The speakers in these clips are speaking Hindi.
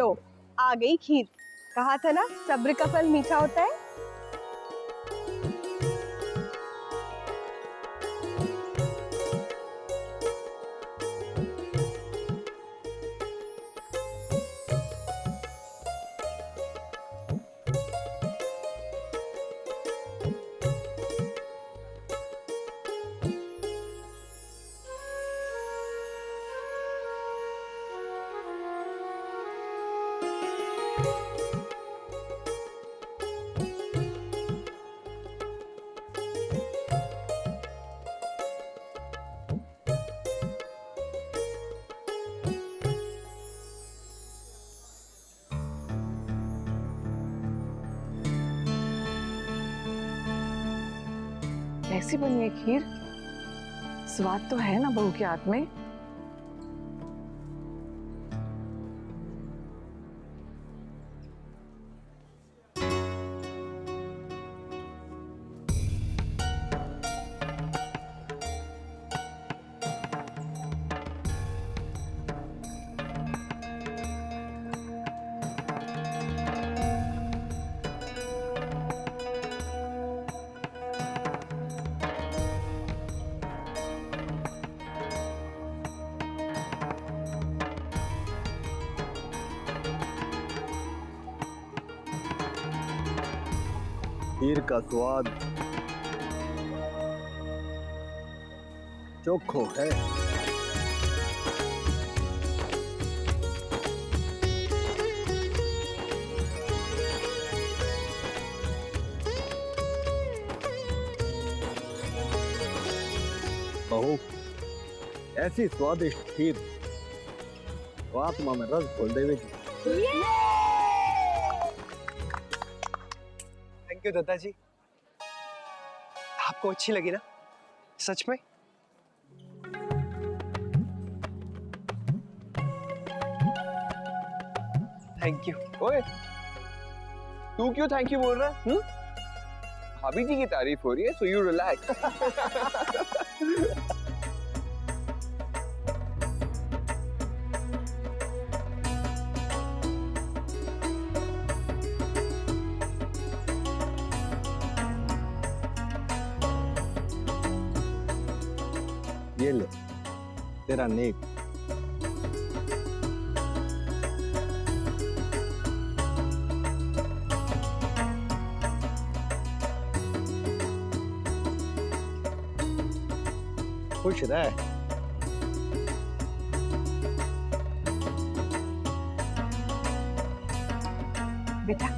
लो आ गई खीर। कहा था ना सब्र का फल मीठा होता है। कैसी बनी है खीर? स्वाद तो है ना बहू के हाथ में? खीर का स्वाद चोखो है। बहू, ऐसी स्वादिष्ट खीर तो आत्मा में रस घोल देगी। थैंक यू दादाजी। आपको अच्छी लगी ना? सच में? Thank you. ओए, तू क्यों थैंक यू बोल रहा है? भाभी जी की तारीफ हो रही है, सो यू रिलैक्स। ये ले तेरा नेक। खुश रह। बेटा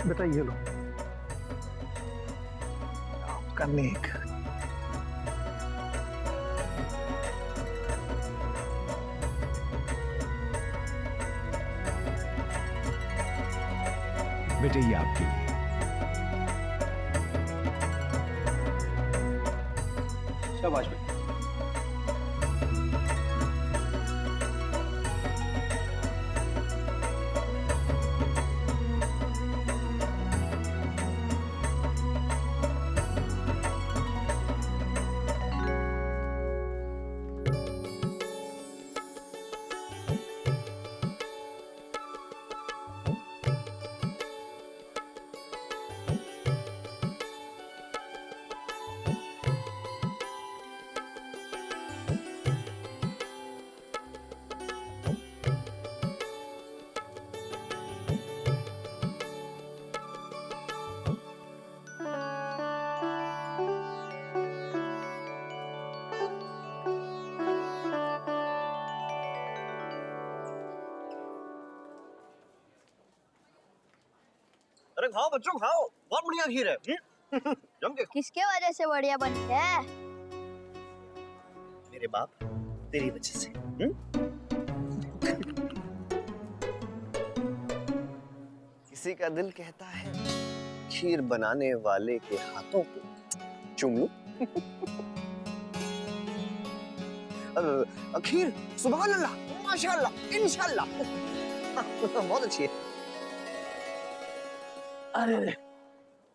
बेटा ये लो आपका नेक। बेटे ये आपके लिए। शाबाश बेटा। अरे खाओ बच्चों खाओ, बहुत बढ़िया खीर है। जम के किसके वजह से बढ़िया बनी है? मेरे बाप तेरी वजह से। किसी का दिल कहता है खीर बनाने वाले के हाथों को चूम लूं। खीर सुभान अल्लाह, माशाअल्लाह, इंशाअल्लाह। बहुत अच्छी है। अरे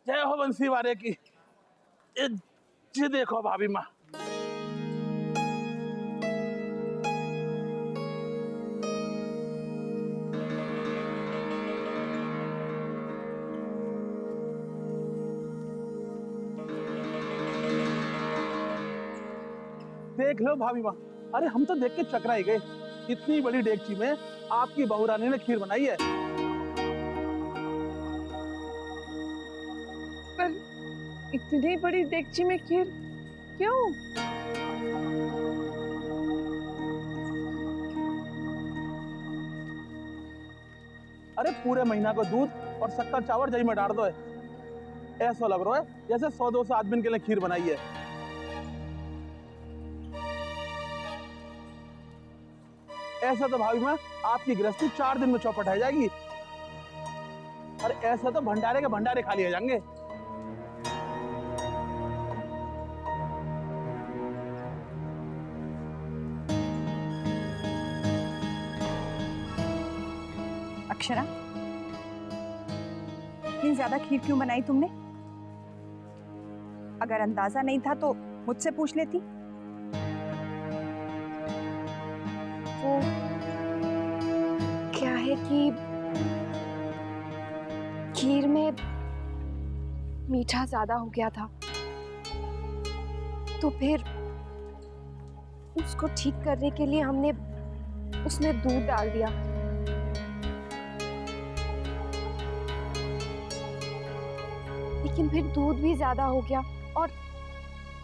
जय हो बंसी वाले की। ये देखो भाभी माँ, देख लो भाभी माँ। अरे हम तो देख के चकरा ही गए, इतनी बड़ी डेगची में आपकी बहू रानी ने खीर बनाई है। पर इतनी बड़ी डेगची में खीर क्यों? अरे पूरे महीना को दूध और शक्कर चावल दही में डाल दो है। ऐसा लग रहा है जैसे 100-200 आदमी के लिए खीर बनाई है। ऐसा तो भाभी माँ आपकी गृहस्थी 4 दिन में चौपट है जाएगी। और ऐसा तो भंडारे के भंडारे खाली हो जाएंगे। अक्षरा, इतनी ज्यादा खीर क्यों बनाई तुमने? अगर अंदाजा नहीं था तो मुझसे पूछ लेती। वो क्या है कि खीर में मीठा ज्यादा हो गया था, तो फिर उसको ठीक करने के लिए हमने उसमें दूध डाल दिया। लेकिन फिर दूध भी ज्यादा हो गया और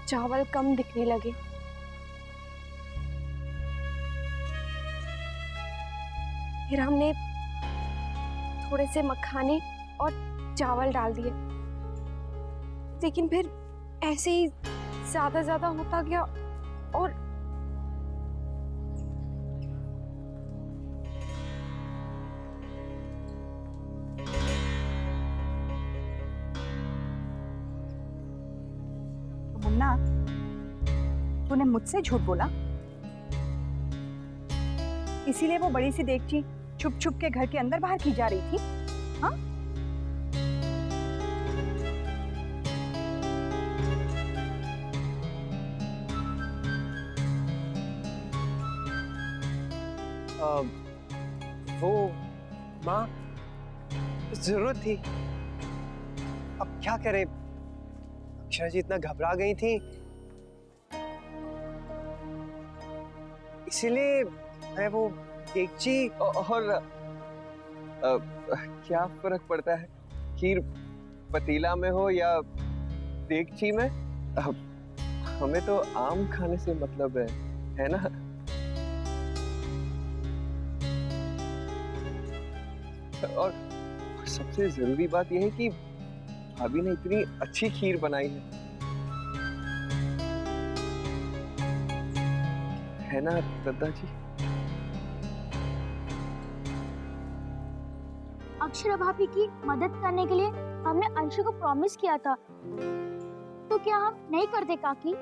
चावल कम दिखने लगे। फिर हमने थोड़े से मखाने और चावल डाल दिए, लेकिन फिर ऐसे ही ज्यादा होता गया और मुन्ना, तूने मुझसे झूठ बोला, इसीलिए वो बड़ी सी देगची छुप छुप के घर के अंदर बाहर की जा रही थी। हाँ? वो माँ जरूरत थी, अब क्या करे। अक्षरा जी इतना घबरा गई थी, इसीलिए मैं वो देगची। और क्या फर्क पड़ता है खीर पतीला में हो या देगची में? हमें तो आम खाने से मतलब है ना? और सबसे जरूरी बात यह है कि भाभी ने इतनी अच्छी खीर बनाई है ना दद्दा जी? अक्षरा भाभी की मदद करने के लिए हमने अंशु को प्रॉमिस किया था, तो क्या हम नहीं करते काकी?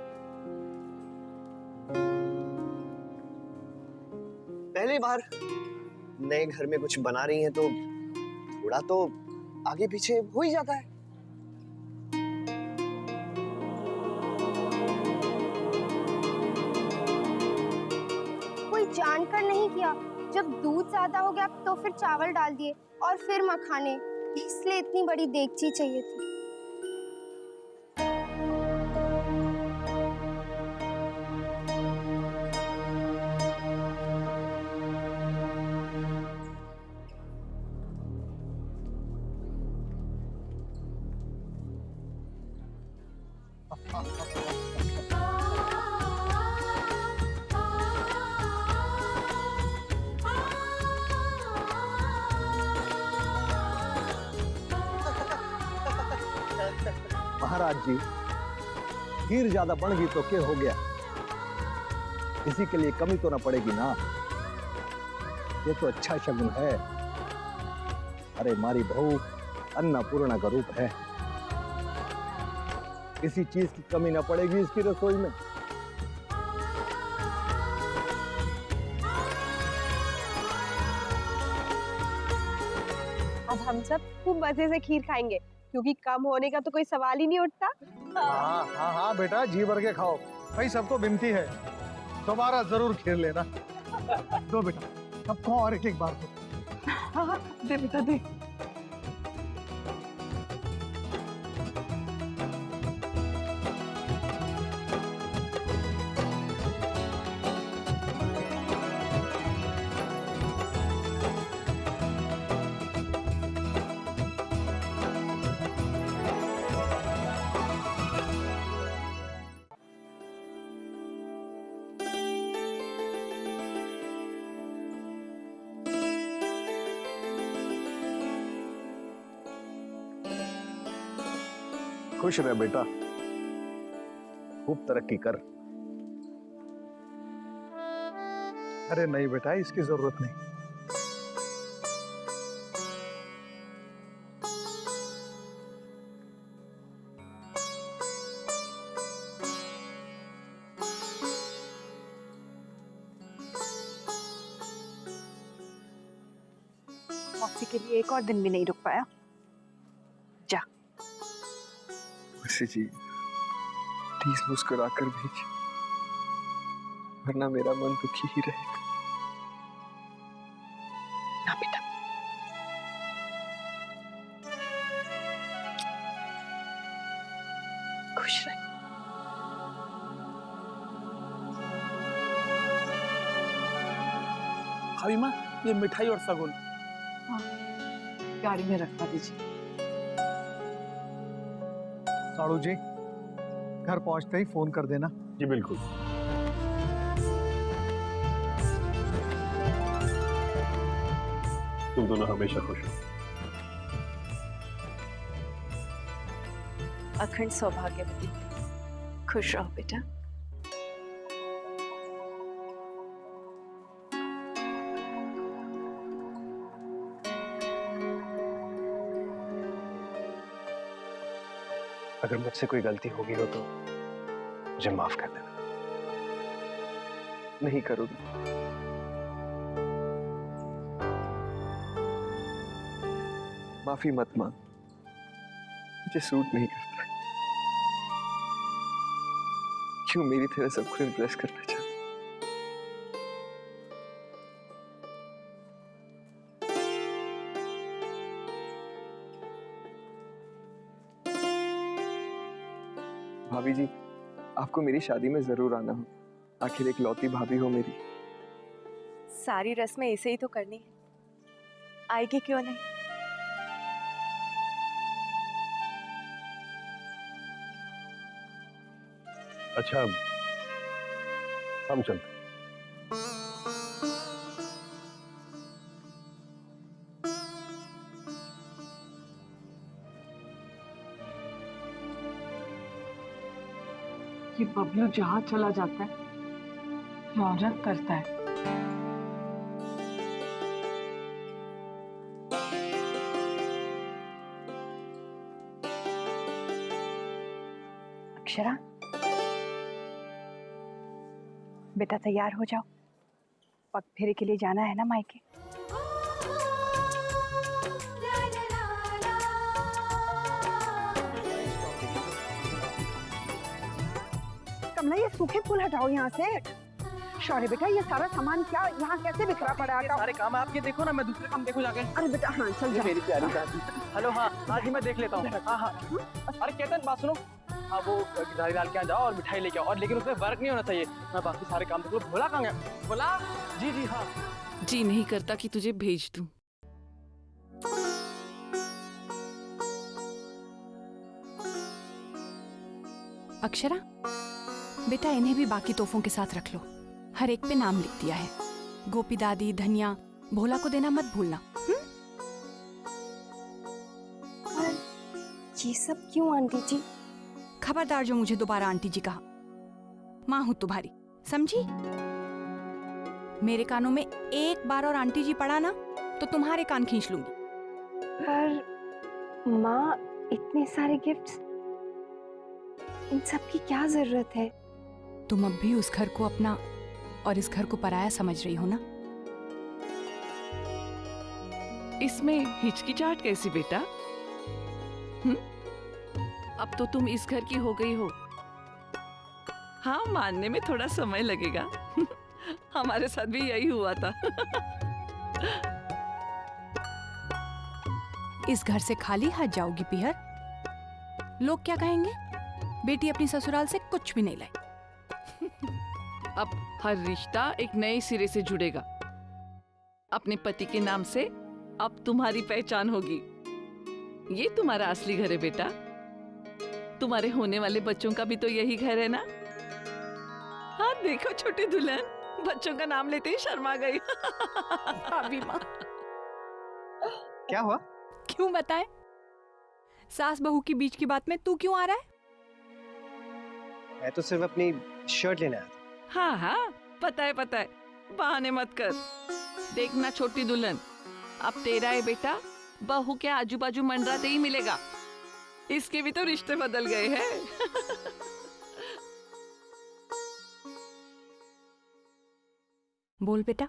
पहली बार नए घर में कुछ बना रही हैं तो थोड़ा तो आगे पीछे हो ही जाता है। कोई जानकर नहीं किया, जब दूध ज्यादा हो गया तो फिर चावल डाल दिए और फिर मखाने, इसलिए इतनी बड़ी देगची चाहिए थी। महाराज जी, खीर ज्यादा बन गई तो क्या हो गया? किसी के लिए कमी तो ना पड़ेगी ना। ये तो अच्छा शगुन है। अरे मारी बहू अन्नपूर्णा का रूप है। किसी चीज की कमी न पड़ेगी इसकी रसोई में। अब हम सब खूब मजे से खीर खाएंगे, क्योंकि कम होने का तो कोई सवाल ही नहीं उठता। हाँ हाँ हाँ बेटा, जी भर के खाओ। भाई सबको विनती है, दोबारा जरूर खीर लेना। दो बेटा, सबको और एक एक बार दो। हाँ दे बेटा दे। खुश रह बेटा, खूब तरक्की कर। अरे नहीं बेटा, इसकी जरूरत नहीं। मौसी के लिए एक और दिन भी नहीं रुक पाया। जा। मौसी जी, प्लीज मुस्कुरा कर भेजिए, वरना मेरा मन दुखी ही रहेगा। ना बेटा। खुश रह। भाभी माँ, ये मिठाई और सगुन गाड़ी में रखवा दीजिए। साड़ू जी, घर पहुंचते ही फोन कर देना। जी बिल्कुल। तुम दोनों हमेशा खुश हो। अखंड सौभाग्यवती, खुश रहो बेटा। अगर मुझसे कोई गलती होगी हो तो मुझे माफ कर देना। नहीं करोगी? माफी मत मांग, मुझे सूट नहीं करता। क्यों मेरी तरह सबको इम्प्रेस करना चाहती? भाभी जी, आपको मेरी शादी में जरूर आना हो। आखिर एक लौती भाभी हो मेरी। सारी रस्में इसे ही तो करनी है, आएगी क्यों नहीं। अच्छा, हम चलते। ये बबलू जहाँ चला जाता है रौनक करता है। अक्षरा, बेटा तैयार हो जाओ, पग फेरे के लिए जाना है ना मायके। कमला, ये सूखे फूल हटाओ यहाँ से। शौर्य बेटा, ये सारा सामान क्या यहाँ कैसे बिखरा पड़ा है? सारे काम आपके देखो ना, मैं दूसरे काम देखो जाके। अरे बेटा हाँ चल जा। मेरी प्यारी दादी। हेलो, हाँ आज ही मैं देख लेता हूँ। हाँ हाँ। अरे केतन, बात सुनो। हाँ, वो धारीलाल के यहाँ जाओ और मिठाई लेके आओ, और लेकिन उसमें वर्क नहीं होना चाहिए। मैं बाकी सारे काम देख लूँ। भोला कहाँ गया? भोला जी जी हाँ। जी नहीं करता कि तुझे भेज दूं। अक्षरा बेटा, इन्हें भी बाकी तोहफों के साथ रख लो। हर एक पे नाम लिख दिया है। गोपी दादी, धनिया, भोला को देना मत भूलना। ये सब क्यों आंटी जी? खबरदार जो मुझे दोबारा आंटी जी कहा। माँ हूं तुम्हारी, समझी? मेरे कानों में एक बार और आंटी जी पड़ा ना तो तुम्हारे कान खींच लूंगी। पर माँ, इतने सारे गिफ्ट्स, इन सब की क्या जरूरत है? तुम अब भी उस घर को अपना और इस घर को पराया समझ रही हो ना? इसमें हिचकिचाहट कैसी बेटा? अब तो तुम इस घर की हो गई हो। हाँ, मानने में थोड़ा समय लगेगा। हमारे साथ भी यही हुआ था। इस घर से खाली हाथ जाओगी पीहर? लोग क्या कहेंगे? बेटी अपनी ससुराल से कुछ भी नहीं लाई। अब हर रिश्ता एक नए सिरे से जुड़ेगा। अपने पति के नाम से अब तुम्हारी पहचान होगी। ये तुम्हारा असली घर है बेटा। तुम्हारे होने वाले बच्चों का भी तो यही घर है ना? हाँ देखो छोटी दुल्हन, बच्चों का नाम लेते ही शर्मा गई। भाभी माँ, क्या हुआ? क्यों बताए? सास बहू के बीच की बात में तू क्यों आ रहा है? मैं तो सिर्फ अपनी शर्ट लेने आया था। हाँ हाँ, पता है पता है, बहाने मत कर। देखना छोटी दुल्हन, अब तेरा है बेटा बहू के आजू बाजू मंडराते ही मिलेगा। इसके भी तो रिश्ते बदल गए हैं। बोल बेटा,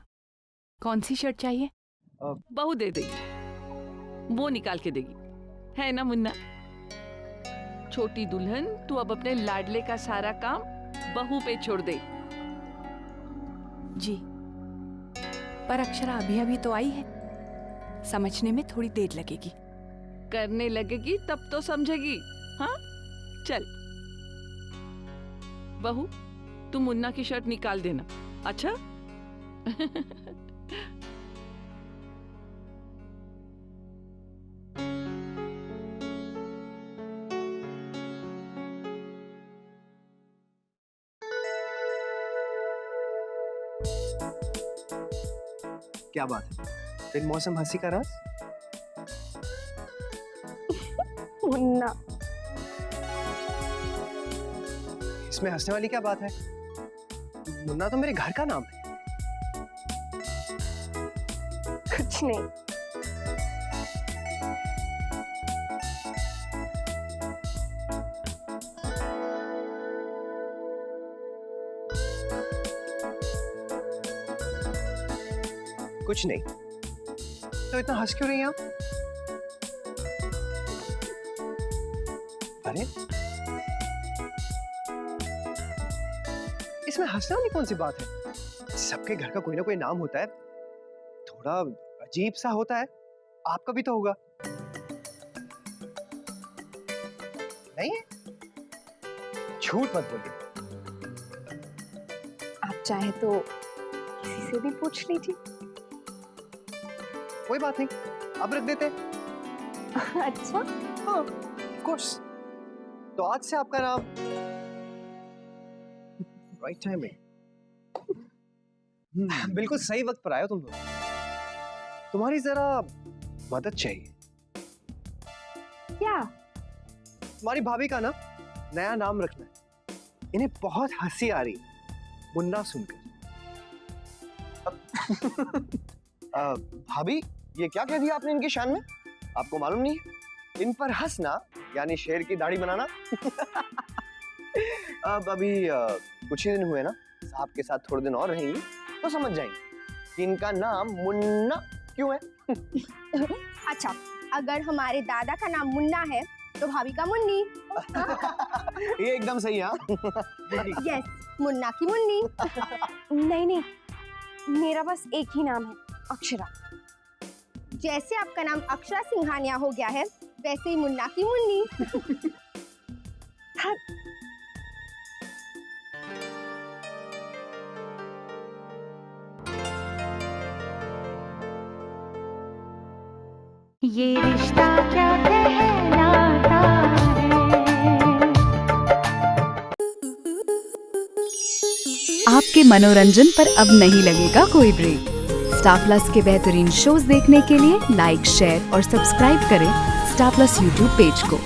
कौन सी शर्ट चाहिए? बहू दे देगी, वो निकाल के देगी, है ना मुन्ना? छोटी दुल्हन, तू अब अपने लाडले का सारा काम बहू पे छोड़ दे। जी, पर अक्षरा अभी अभी तो आई है, समझने में थोड़ी देर लगेगी। करने लगेगी तब तो समझेगी। हाँ चल बहू, तू मुन्ना की शर्ट निकाल देना। अच्छा? क्या बात है? बिन मौसम हंसी का राज? मुन्ना, इसमें हंसने वाली क्या बात है? मुन्ना तो मेरे घर का नाम है। कुछ नहीं। कुछ नहीं तो इतना हंस क्यों रही हैं आप? अरे इसमें हंसने वाली कौन सी बात है? सबके घर का कोई ना कोई नाम होता है, थोड़ा अजीब सा होता है। आपका भी तो होगा, नहीं है? झूठ मत बोलिए। आप चाहे तो किसी से भी पूछ लीजिए। कोई बात नहीं, अब रख देते। अच्छा? हाँ, of course। तो आज से आपका नाम राइट टाइम में। बिल्कुल सही वक्त पर आए हो तुम लोग। तुम्हारी जरा मदद चाहिए। क्या? तुम्हारी भाभी का ना नया नाम रखना है। इन्हें बहुत हंसी आ रही है मुन्ना सुनकर। भाभी, ये क्या कह दिया आपने इनकी शान में? आपको मालूम नहीं है? इन पर हंसना यानी शेर की दाढ़ी बनाना। अब अभी कुछ ही दिन हुए ना, साहब के साथ थोड़े दिन और रहेंगी तो समझ जाएंगे कि इनका नाम मुन्ना क्यों है। अच्छा, अगर हमारे दादा का नाम मुन्ना है तो भाभी का मुन्नी। ये एकदम सही है। यस, मुन्ना की मुन्नी। नहीं नहीं, मेरा बस एक ही नाम है, अक्षरा। जैसे आपका नाम अक्षरा सिंघानिया हो गया है, वैसे ही मुन्ना की मुन्नी। ये रिश्ता क्या कहलाता है। आपके मनोरंजन पर अब नहीं लगेगा कोई ब्रेक। स्टार प्लस के बेहतरीन शोज देखने के लिए लाइक, शेयर और सब्सक्राइब करें स्टार प्लस यूट्यूब पेज को।